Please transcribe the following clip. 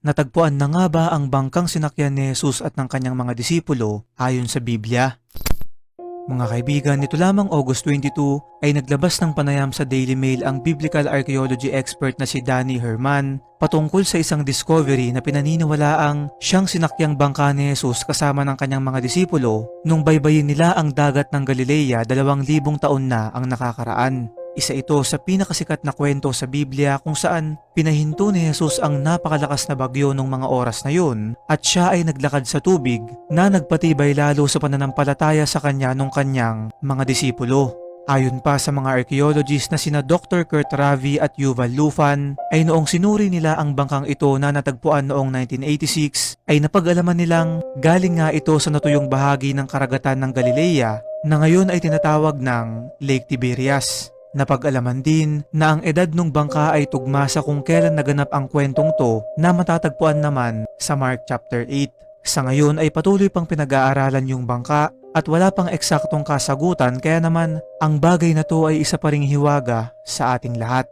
Natagpuan na nga ba ang bangkang sinakyan ni Jesus at ng kanyang mga disipulo ayon sa Biblia? Mga kaibigan, nito lamang August 22 ay naglabas ng panayam sa Daily Mail ang biblical archaeology expert na si Danny Herman patungkol sa isang discovery na pinaniniwalaang siyang sinakyang bangka ni Jesus kasama ng kanyang mga disipulo nung baybayin nila ang dagat ng Galilea 2,000 taon na ang nakakaraan. Isa ito sa pinakasikat na kwento sa Biblia kung saan pinahinto ni Jesus ang napakalakas na bagyo nung mga oras na yun at siya ay naglakad sa tubig na nagpatibay lalo sa pananampalataya sa kanya nung kanyang mga disipulo. Ayon pa sa mga archaeologists na sina Dr. Kurt Ravi at Yuval Lufan ay noong sinuri nila ang bangkang ito na natagpuan noong 1986 ay napag-alaman nilang galing nga ito sa natuyong bahagi ng karagatan ng Galilea na ngayon ay tinatawag ng Lake Tiberias. Napag-alaman din na ang edad ng bangka ay tugma sa kung kailan naganap ang kwentong to na matatagpuan naman sa Mark chapter 8. Sa ngayon ay patuloy pang pinag-aaralan yung bangka at wala pang eksaktong kasagutan kaya naman ang bagay na to ay isa pa ring hiwaga sa ating lahat.